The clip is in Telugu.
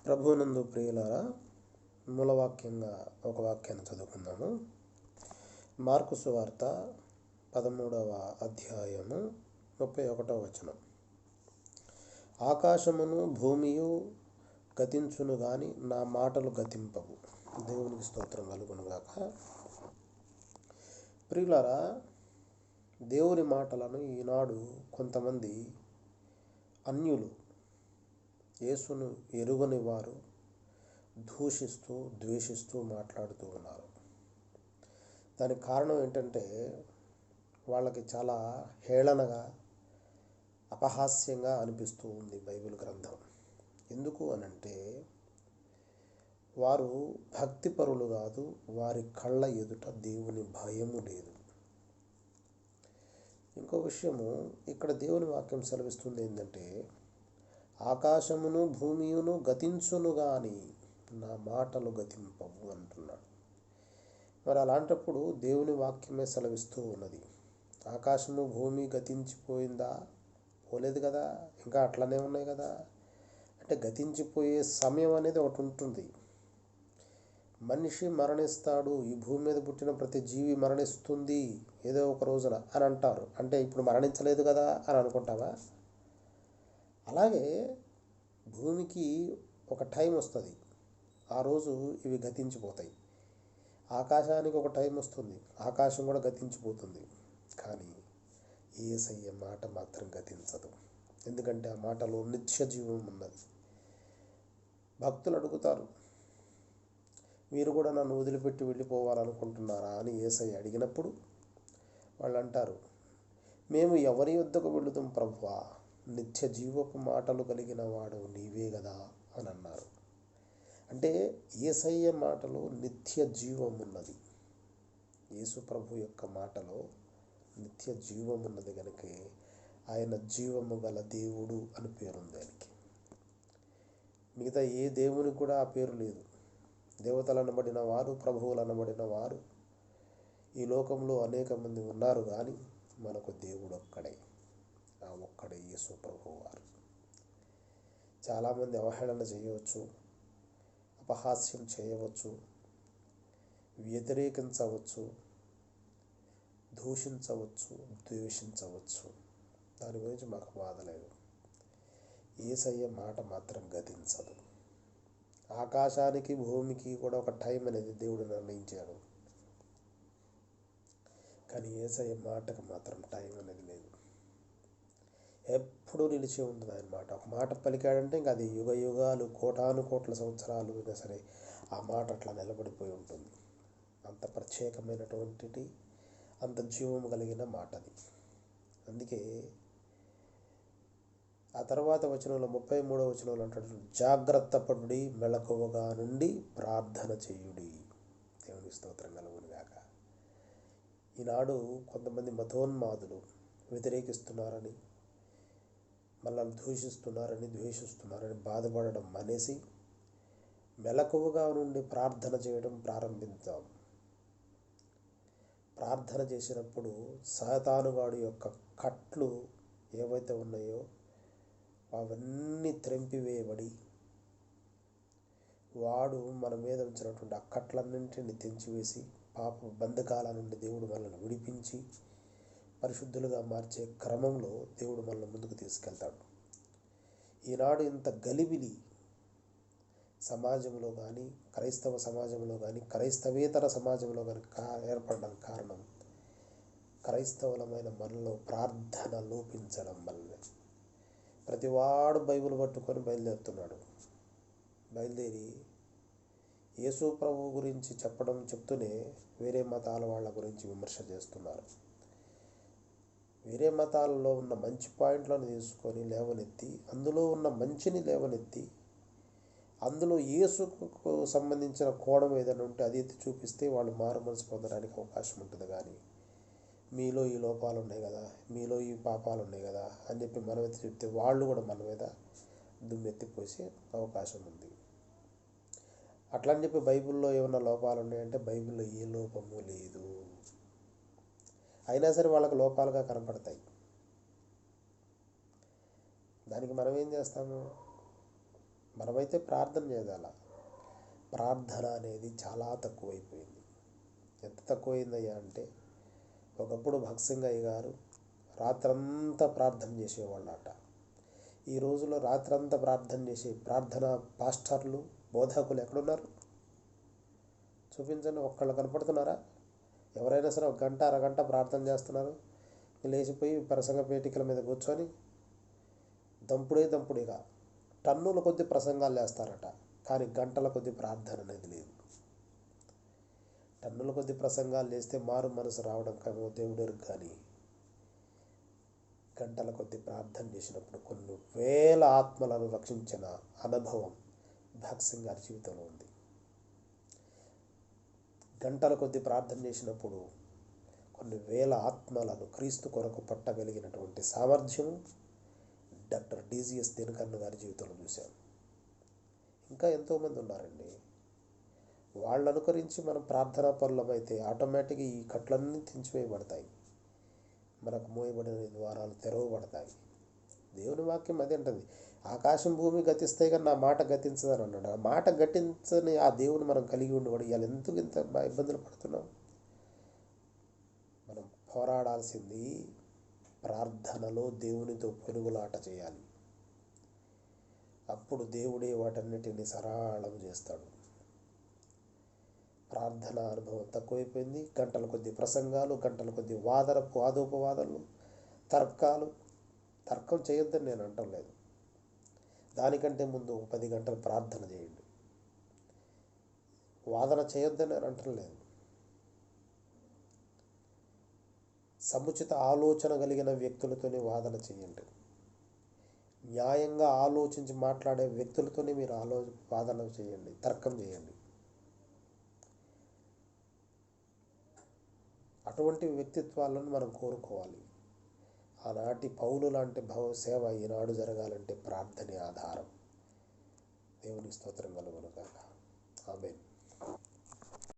ప్రభువునందు ప్రియులారా, మూలవాక్యంగా ఒక వాక్యాన్ని చదువుకుందాము. మార్కు సువార్త 13వ అధ్యాయము 31వ వచనం. ఆకాశమును భూమియు గతించును గాని నా మాటలు గతింపవు. దేవునికి స్తోత్రం కలుగునుగాక. ప్రియులారా, దేవుని మాటలను ఈనాడు కొంతమంది అన్యులు, యేసును ఎరుగని వారు దూషిస్తూ ద్వేషిస్తూ మాట్లాడుతూ ఉన్నారు. దానికి కారణం ఏంటంటే వాళ్ళకి చాలా హేళనగా అపహాస్యంగా అనిపిస్తూ ఉంది బైబిల్ గ్రంథం. ఎందుకు అనంటే వారు భక్తిపరులు కాదు, వారి కళ్ళ ఎదుట దేవుని భయము లేదు. ఇంకో విషయము ఇక్కడ దేవుని వాక్యం సెలవిస్తుంది ఏంటంటే, ఆకాశమును భూమియును గతించును గాని నా మాటలు గతింపవు అంటున్నాడు. మరి అలాంటప్పుడు దేవుని వాక్యమే సెలవిస్తూ ఉన్నది. ఆకాశము భూమి గతించిపోయిందా? పోలేదు కదా, ఇంకా అట్లనే ఉన్నాయి కదా. అంటే గతించిపోయే సమయం అనేది ఒకటి ఉంటుంది. మనిషి మరణిస్తాడు, ఈ భూమి మీద పుట్టిన ప్రతి జీవి మరణిస్తుంది ఏదో ఒక రోజున అని అంటారు. అంటే ఇప్పుడు మరణించలేదు కదా అని అనుకుంటావా? అలాగే భూమికి ఒక టైం వస్తుంది, ఆ రోజు ఇవి గతించిపోతాయి. ఆకాశానికి ఒక టైం వస్తుంది, ఆకాశం కూడా గతించిపోతుంది. కానీ యేసయ్య మాట మాత్రం గతించదు. ఎందుకంటే ఆ మాటలో నిత్య జీవం ఉన్నది. భక్తులు అడుగుతారు, మీరు కూడా నన్ను వదిలిపెట్టి వెళ్ళిపోవాలనుకుంటున్నారా అని యేసయ్య అడిగినప్పుడు వాళ్ళు అంటారు, మేము ఎవరి వద్దకు వెళుదాం ప్రభువా, నిత్య జీవపు మాటలు కలిగిన వాడు నీవే కదా అని అన్నారు. అంటే యేసయ్య మాటలో నిత్య జీవం ఉన్నది. యేసు ప్రభు యొక్క మాటలో నిత్య జీవం ఉన్నది కనుక ఆయన జీవము గల దేవుడు అని పేరుంది ఆయనకి. మిగతా ఏ దేవునికి కూడా ఆ పేరు లేదు. దేవతలు అనబడిన వారు, ప్రభువులు అనబడిన వారు ఈ లోకంలో అనేక మంది ఉన్నారు, కానీ మనకు దేవుడు ఒక్కడే. ఆ ఒక్కడే యేసు ప్రభువు వారు. చాలామంది అవహేళన చేయవచ్చు, అపహాస్యం చేయవచ్చు, వ్యతిరేకించవచ్చు, దూషించవచ్చు, ద్వేషించవచ్చు. దాని గురించి మాకు బాధ లేదు. యేసయ్య మాట మాత్రం గతించదు. ఆకాశానికి భూమికి కూడా ఒక టైం అనేది దేవుడు నిర్ణయించాడు, కానీ యేసయ్య మాటకు మాత్రం టైం అనేది లేదు. ఎప్పుడూ నిలిచి ఉంటుంది ఆయన మాట. ఒక మాట పలికాడంటే ఇంకా అది యుగ యుగాలు, కోటాను కోట్ల సంవత్సరాలు అయినా సరే ఆ మాట అట్లా నిలబడిపోయి ఉంటుంది. అంత ప్రత్యేకమైనటువంటిది, అంత జీవం కలిగిన మాట అది. అందుకే ఆ తర్వాత వచనంలో 33వ వచనంలో అంటాడు, జాగ్రత్త పడుడి, మెలకువగా నుండి ప్రార్థన చేయుడి. దేవుని స్తోత్రం కలుగునుగాక. ఈనాడు కొంతమంది మతోన్మాదులు వ్యతిరేకిస్తున్నారని, మనల్ని దూషిస్తున్నారని, ద్వేషిస్తున్నారని బాధపడడం మానేసి మెలకువగా నుండి ప్రార్థన చేయడం ప్రారంభిద్దాం. ప్రార్థన చేసినప్పుడు సాతానుగాడు యొక్క కట్లు ఏవైతే ఉన్నాయో అవన్నీ త్రెంపివేయబడి వాడు మన మీద ఉంచినటువంటి ఆ కట్లన్నింటినీ తెంచివేసి పాప బంధకాల నుండి దేవుడు మనల్ని విడిపించి పరిశుద్ధులుగా మార్చే క్రమంలో దేవుడు మనల్ని ముందుకు తీసుకెళ్తాడు. ఈనాడు ఇంత గలిబిలి సమాజంలో కానీ, క్రైస్తవ సమాజంలో కానీ, క్రైస్తవేతర సమాజంలో కానీ ఏర్పడడానికి కారణం క్రైస్తవులమైన మనలో ప్రార్థన లోపించడం వల్లనే. ప్రతివాడు బైబిల్ పట్టుకొని బయలుదేరుతున్నాడు. బయలుదేరి యేసు ప్రభు గురించి చెప్తూనే వేరే మతాల వాళ్ళ గురించి విమర్శ చేస్తున్నారు. వేరే మతాలలో ఉన్న మంచి పాయింట్లను తీసుకొని లేవనెత్తి, అందులో ఉన్న మంచిని లేవనెత్తి, అందులో యేసుకు సంబంధించిన కోణం ఏదైనా ఉంటే అది ఎత్తి చూపిస్తే వాళ్ళు మారు మనసు పొందడానికి అవకాశం ఉంటుంది. కానీ మీలో ఈ లోపాలు ఉన్నాయి కదా, మీలో ఈ పాపాలు ఉన్నాయి కదా అని చెప్పి మనం ఎత్తి చెప్తే వాళ్ళు కూడా మన మీద దుమ్మెత్తిపోసే అవకాశం ఉంది. అట్లా అని చెప్పి బైబిల్లో ఏమైనా లోపాలు ఉన్నాయంటే బైబిల్లో ఏ లోపము లేదు. అయినా సరే వాళ్ళకు లోపాలుగా కనపడతాయి. దానికి మనం ఏం చేస్తాము? మనమైతే ప్రార్థన చేయాల. ప్రార్థన అనేది చాలా తక్కువైపోయింది. ఎంత తక్కువైందయ్యా అంటే, ఒకప్పుడు భగత్ సింగ్ అయ్య గారు రాత్రంతా ప్రార్థన చేసేవాళ్ళట. ఈ రోజుల్లో రాత్రంతా ప్రార్థన చేసే ప్రార్థన పాస్టర్లు, బోధకులు ఎక్కడున్నారు? చూపించండి, ఒక్కళ్ళు కనపడుతున్నారా? ఎవరైనా సరే ఒక గంట అరగంట ప్రార్థన చేస్తున్నారు, లేచిపోయి ప్రసంగ పేటికల మీద కూర్చొని దంపుడిగా టన్నుల కొద్ది ప్రసంగాలు చేస్తారట. కానీ గంటల కొద్ది ప్రార్థన అనేది లేదు. టన్నుల కొద్ది ప్రసంగాలు చేస్తే మారు మనసు రావడం కమో దేవుడు కానీ, గంటల కొద్ది ప్రార్థన చేసినప్పుడు కొన్ని వేల ఆత్మలను రక్షించిన అనుభవం భగత్ సింగ్ గారి జీవితంలో ఉంది. గంటల కొద్ది ప్రార్థన చేసినప్పుడు కొన్ని వేల ఆత్మలను క్రీస్తు కొరకు పట్టగలిగినటువంటి సామర్థ్యము డాక్టర్ డిజిఎస్ దినకరన్ గారి జీవితంలో చూశాను. ఇంకా ఎంతోమంది ఉన్నారండి. వాళ్ళు అనుకరించి మనం ప్రార్థనా పరులమైతే ఆటోమేటిక్గా ఈ కట్లన్నీ తెంచివేయబడతాయి, మనకు మోయబడిన ద్వారాలు తెరవబడతాయి. దేవుని వాక్యం అదే అంటుంది, ఆకాశం భూమి గతిస్తాయి కానీ నా మాట గతించదని అన్నాడు. ఆ మాట గతించని ఆ దేవుని మనం కలిగి ఉండబడి ఇవాళ ఎందుకు ఇంత ఇబ్బందులు పడుతున్నాం? మనం పోరాడాల్సింది ప్రార్థనలో దేవునితో పెనుగులాట చేయాలి. అప్పుడు దేవుడే వాటన్నిటిని సరళం చేస్తాడు. ప్రార్థన అనుభవం తక్కువైపోయింది. గంటల కొద్ది ప్రసంగాలు, గంటల కొద్ది వాదోపవాదాలు, తర్కం చేయొద్దని నేను అంటలేదు. దానికంటే ముందు 10 గంటలు ప్రార్థన చేయండి. వాదన చేయొద్దని నేను అంటలేదు. సముచిత ఆలోచన కలిగిన వ్యక్తులతోనే వాదన చేయండి. న్యాయంగా ఆలోచించి మాట్లాడే వ్యక్తులతోనే మీరు వాదన చేయండి, తర్కం చేయండి. అటువంటి వ్యక్తిత్వాలను మనం కోరుకోవాలి. ఆనాటి పౌలు లాంటి సేవ ఈనాడు జరగాలంటే ప్రార్థనే ఆధారం. దేవుని స్తోత్రం కలుగును గాక. ఆమేన్.